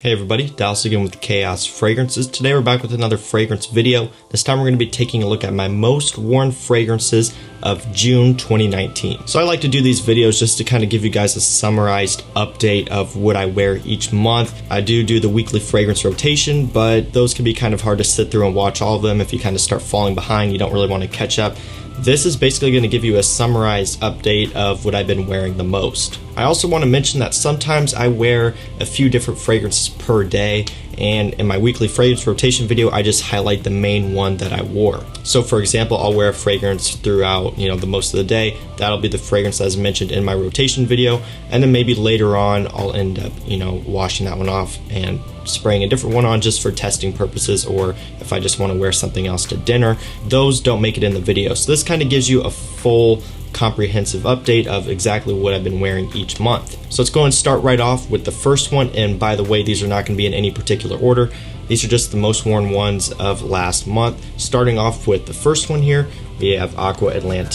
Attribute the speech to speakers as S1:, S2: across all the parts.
S1: Hey everybody, Dallas again with Chaos Fragrances. Today we're back with another fragrance video. This time we're going to be taking a look at my most worn fragrances of June 2019. So I like to do these videos just to kind of give you guys a summarized update of what I wear each month. I do the weekly fragrance rotation, but those can be kind of hard to sit through and watch all of them. If you kind of start falling behind, you don't really want to catch up. This is basically going to give you a summarized update of what I've been wearing the most. I also want to mention that sometimes I wear a few different fragrances per day, and in my weekly fragrance rotation video I just highlight the main one that I wore. So for example, I'll wear a fragrance throughout the most of the day. That'll be the fragrance as mentioned in my rotation video, and then maybe later on I'll end up washing that one off and spraying a different one on just for testing purposes, or if I just want to wear something else to dinner. Those don't make it in the video, so this kind of gives you a full comprehensive update of exactly what I've been wearing each month. So let's go and start right off with the first one, and by the way, these are not going to be in any particular order. These are just the most worn ones of last month. Starting off with the first one here, we have Aqua Atelier.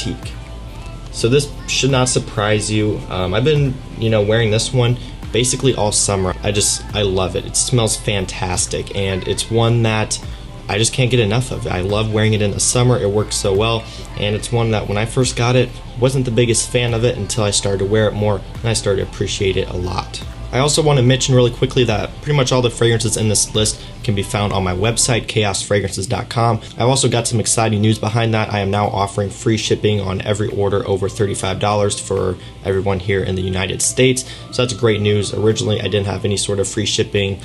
S1: So this should not surprise you. I've been wearing this one basically all summer. I love it. It smells fantastic, and it's one that I just can't get enough of. I love wearing it in the summer. It works so well, and it's one that when I first got it, wasn't the biggest fan of it until I started to wear it more, and I started to appreciate it a lot. I also want to mention really quickly that pretty much all the fragrances in this list can be found on my website, chaosfragrances.com. I've also got some exciting news behind that. I am now offering free shipping on every order over $35 for everyone here in the United States. So that's great news. Originally, I didn't have any sort of free shipping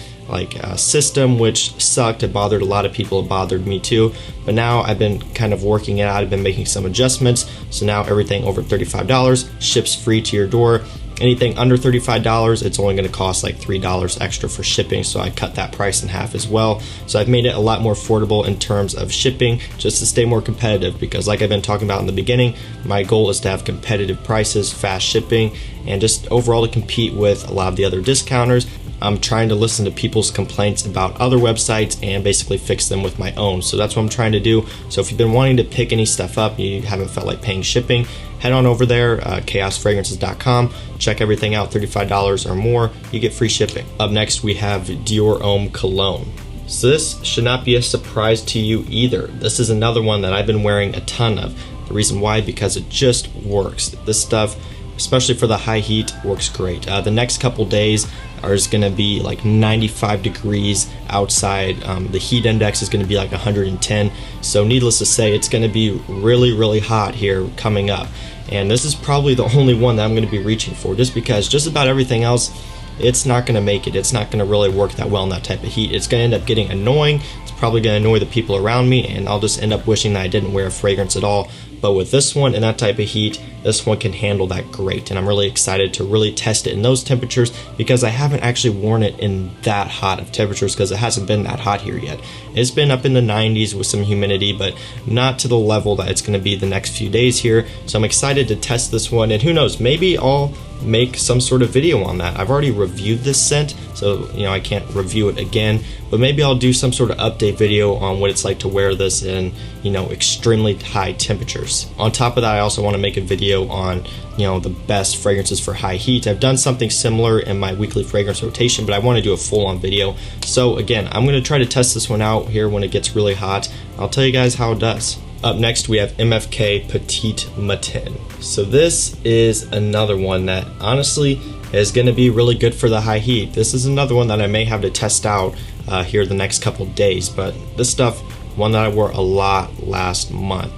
S1: system, which sucked. It bothered a lot of people. It bothered me too. But now I've been kind of working it out. I've been making some adjustments. So now everything over $35 ships free to your door. Anything under $35, it's only going to cost like $3 extra for shipping, so I cut that price in half as well. So I've made it a lot more affordable in terms of shipping, just to stay more competitive, because like I've been talking about in the beginning, my goal is to have competitive prices, fast shipping, and just overall to compete with a lot of the other discounters. I'm trying to listen to people's complaints about other websites and basically fix them with my own. So that's what I'm trying to do. So if you've been wanting to pick any stuff up, you haven't felt like paying shipping, head on over there, chaosfragrances.com, check everything out, $35 or more, you get free shipping. Up next, we have Dior Homme Cologne. So this should not be a surprise to you either. This is another one that I've been wearing a ton of. The reason why, because it just works. This stuff, especially for the high heat, works great. The next couple days is going to be like 95 degrees outside. The heat index is going to be like 110. So needless to say, it's going to be really, really hot here coming up. And this is probably the only one that I'm going to be reaching for, just because just about everything else, it's not going to make it. It's not going to really work that well in that type of heat. It's going to end up getting annoying. It's probably going to annoy the people around me, and I'll just end up wishing that I didn't wear a fragrance at all. But with this one and that type of heat, this one can handle that great, and I'm really excited to really test it in those temperatures, because I haven't actually worn it in that hot of temperatures, because it hasn't been that hot here yet. It's been up in the 90s with some humidity, but not to the level that it's going to be the next few days here. So I'm excited to test this one, and who knows, maybe I'll make some sort of video on that. I've already reviewed this scent, so I can't review it again, but maybe I'll do some sort of update video on what it's like to wear this in extremely high temperatures. On top of that, I also want to make a video on the best fragrances for high heat. I've done something similar in my weekly fragrance rotation, but I want to do a full-on video. So again, I'm going to try to test this one out here when it gets really hot. I'll tell you guys how it does. Up next, we have MFK Petit Matin. So this is another one that honestly is going to be really good for the high heat. This is another one that I may have to test out here the next couple days, but this stuff, one that I wore a lot last month,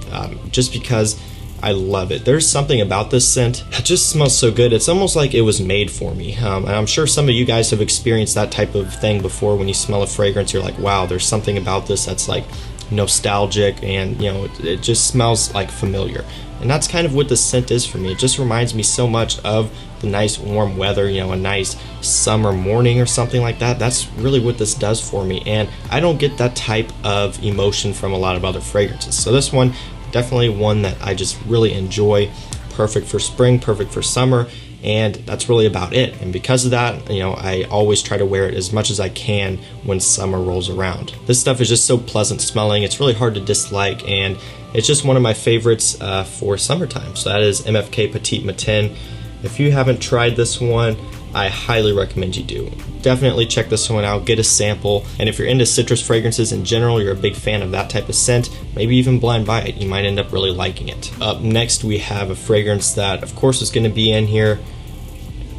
S1: just because I love it. There's something about this scent that just smells so good. It's almost like it was made for me. And I'm sure some of you guys have experienced that type of thing before. When you smell a fragrance, you're like, wow, there's something about this that's like nostalgic, and it just smells like familiar. And that's kind of what this scent is for me. It just reminds me so much of the nice warm weather, a nice summer morning or something like that. That's really what this does for me, and I don't get that type of emotion from a lot of other fragrances. So this one, definitely one that I just really enjoy. Perfect for spring, perfect for summer, and that's really about it. And because of that, I always try to wear it as much as I can when summer rolls around. This stuff is just so pleasant smelling. It's really hard to dislike, and it's just one of my favorites for summertime. So that is MFK Petit Matin. If you haven't tried this one, I highly recommend you do. Definitely check this one out, get a sample, and if you're into citrus fragrances in general, you're a big fan of that type of scent, maybe even blind buy it, you might end up really liking it. Up next we have a fragrance that of course is going to be in here,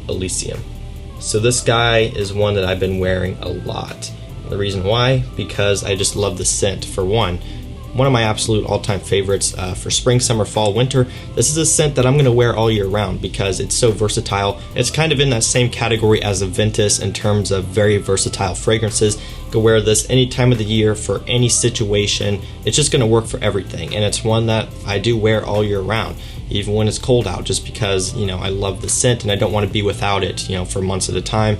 S1: Elysium. So this guy is one that I've been wearing a lot. The reason why? Because I just love the scent. For one of my absolute all-time favorites for spring, summer, fall, winter. This is a scent that I'm going to wear all year round because it's so versatile. It's kind of in that same category as a Ventus in terms of very versatile fragrances. You can wear this any time of the year for any situation. It's just going to work for everything, and it's one that I do wear all year round, even when it's cold out, just because, you know, I love the scent and I don't want to be without it, you know, for months at a time.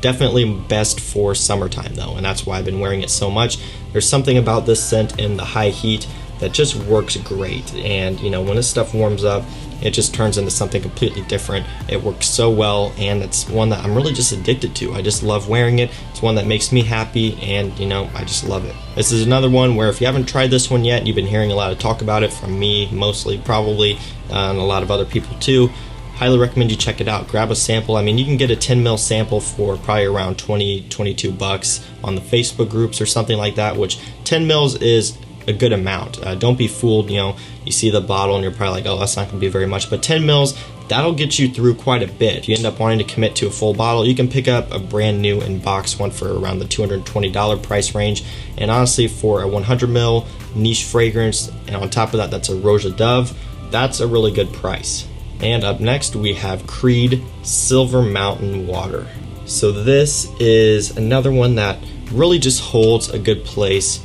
S1: Definitely best for summertime though, and that's why I've been wearing it so much. There's something about this scent in the high heat that just works great, and you know, when this stuff warms up, it just turns into something completely different. It works so well, and it's one that I'm really just addicted to. I just love wearing it. It's one that makes me happy, and you know, I just love it. This is another one where if you haven't tried this one yet, you've been hearing a lot of talk about it from me mostly, probably, and a lot of other people too. Highly recommend you check it out. Grab a sample. I mean, you can get a 10 ml sample for probably around 22 bucks on the Facebook groups or something like that, which 10 mils is a good amount. Don't be fooled, you know, you see the bottle and you're probably like, oh, that's not gonna be very much, but 10 mils, that'll get you through quite a bit. If you end up wanting to commit to a full bottle, you can pick up a brand new in-box one for around the $220 price range. And honestly, for a 100 ml niche fragrance, and on top of that, that's a Roja Dove, that's a really good price. And up next we have Creed Silver Mountain Water. So this is another one that really just holds a good place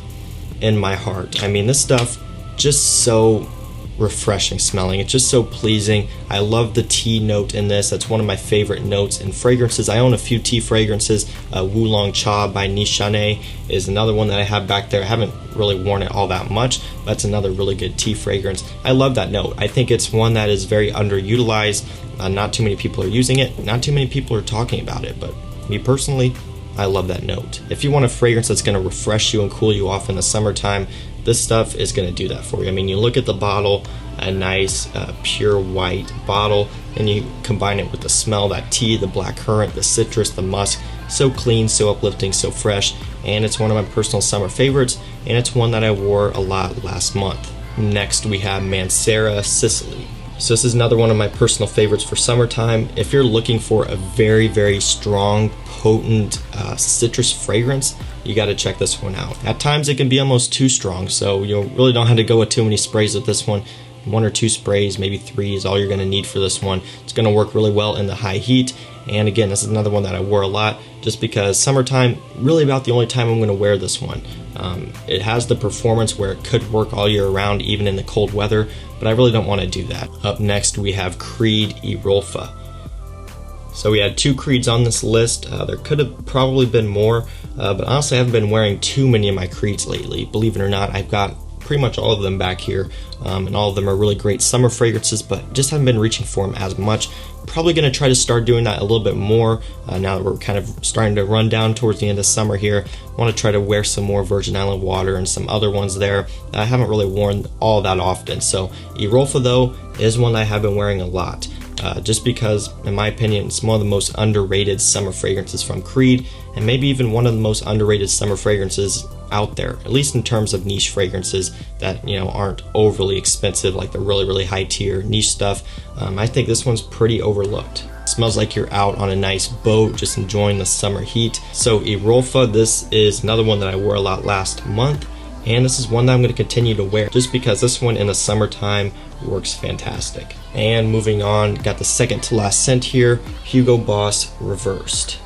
S1: in my heart. I mean, this stuff just so refreshing smelling. It's just so pleasing. I love the tea note in this. That's one of my favorite notes in fragrances. I own a few tea fragrances. Wulong Cha by Nishane is another one that I have back there. I haven't really worn it all that much, but that's another really good tea fragrance. I love that note. I think it's one that is very underutilized. Not too many people are using it. Not too many people are talking about it, but me personally, I love that note. If you want a fragrance that's going to refresh you and cool you off in the summertime, this stuff is going to do that for you. I mean, you look at the bottle, a nice pure white bottle, and you combine it with the smell, that tea, the blackcurrant, the citrus, the musk. So clean, so uplifting, so fresh, and it's one of my personal summer favorites, and it's one that I wore a lot last month. Next we have Mancera Sicily. So this is another one of my personal favorites for summertime. If you're looking for a very, very strong, potent citrus fragrance, you got to check this one out. At times it can be almost too strong, so you really don't have to go with too many sprays with this one. 1 or 2 sprays, maybe 3 is all you're going to need for this one. It's going to work really well in the high heat. And again, this is another one that I wore a lot just because summertime, really about the only time I'm going to wear this one. It has the performance where it could work all year round, even in the cold weather, but I really don't want to do that. Up next, we have Creed Irolfa. So we had 2 Creeds on this list. There could have probably been more, but honestly, I haven't been wearing too many of my Creeds lately. Believe it or not, I've got pretty much all of them back here, and all of them are really great summer fragrances, but just haven't been reaching for them as much. Probably going to try to start doing that a little bit more now that we're kind of starting to run down towards the end of summer here. I want to try to wear some more Virgin Island water and some other ones there that I haven't really worn all that often. So Irolfa though is one that I have been wearing a lot. Just because, in my opinion, it's one of the most underrated summer fragrances from Creed, and maybe even one of the most underrated summer fragrances out there, at least in terms of niche fragrances that, you know, aren't overly expensive like the really, really high tier niche stuff. I think this one's pretty overlooked. It smells like you're out on a nice boat just enjoying the summer heat. So Irolfa, this is another one that I wore a lot last month, and this is one that I'm going to continue to wear just because this one in the summertime works fantastic. And moving on, got the second to last scent here, Hugo Boss Reversed.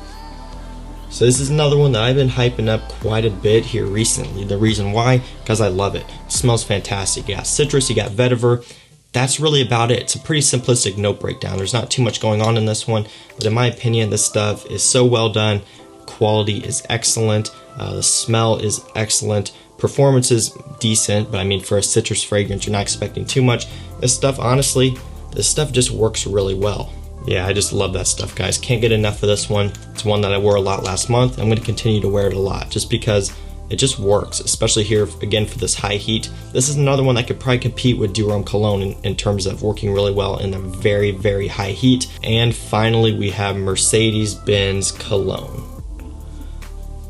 S1: So this is another one that I've been hyping up quite a bit here recently. The reason why, because I love it. It smells fantastic. You got citrus, you got vetiver. That's really about it. It's a pretty simplistic note breakdown. There's not too much going on in this one, but in my opinion, this stuff is so well done. Quality is excellent. The smell is excellent. Performance is decent, but I mean, for a citrus fragrance, you're not expecting too much. This stuff, honestly, this stuff just works really well. Yeah, I just love that stuff, guys. Can't get enough of this one. It's one that I wore a lot last month. I'm going to continue to wear it a lot just because it just works, especially here again for this high heat. This is another one that could probably compete with Dior Cologne in terms of working really well in a very, very high heat. And finally, we have Mercedes-Benz Cologne.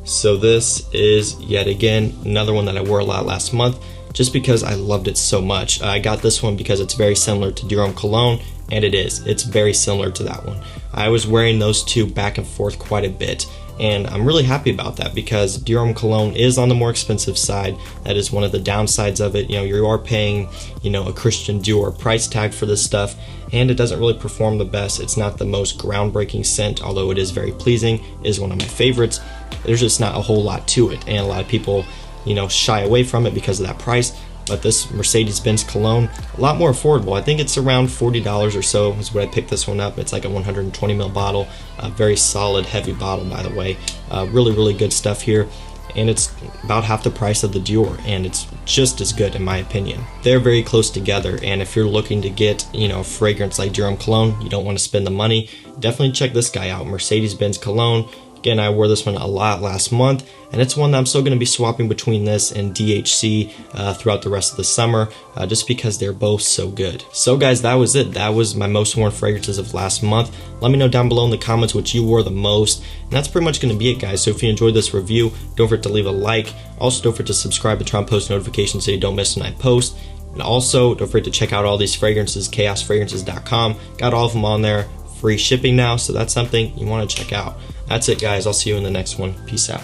S1: So this is yet again another one that I wore a lot last month, just because I loved it so much. I got this one because it's very similar to Dior Cologne, and it is. It's very similar to that one. I was wearing those two back and forth quite a bit, and I'm really happy about that because Dior Cologne is on the more expensive side. That is one of the downsides of it. You know, you are paying, you know, a Christian Dior price tag for this stuff, and it doesn't really perform the best. It's not the most groundbreaking scent, although it is very pleasing. It is one of my favorites. There's just not a whole lot to it, and a lot of people, you know, shy away from it because of that price. But this Mercedes-Benz Cologne, a lot more affordable. I think it's around $40 or so is what I picked this one up. It's like a 120 ml bottle, a very solid, heavy bottle, by the way. Really, really good stuff here. And it's about half the price of the Dior, and it's just as good in my opinion. They're very close together, and if you're looking to get, you know, a fragrance like Dior Cologne, you don't want to spend the money, definitely check this guy out, Mercedes-Benz Cologne. Again, I wore this one a lot last month, and it's one that I'm still going to be swapping between this and DHC throughout the rest of the summer, just because they're both so good. So guys, that was it. That was my most worn fragrances of last month. Let me know down below in the comments what you wore the most, and that's pretty much going to be it, guys. So if you enjoyed this review, don't forget to leave a like. Also, don't forget to subscribe and turn on post notifications so you don't miss when I post. And also, don't forget to check out all these fragrances, chaosfragrances.com. Got all of them on there. Free shipping now, so that's something you want to check out. That's it, guys. I'll see you in the next one. Peace out.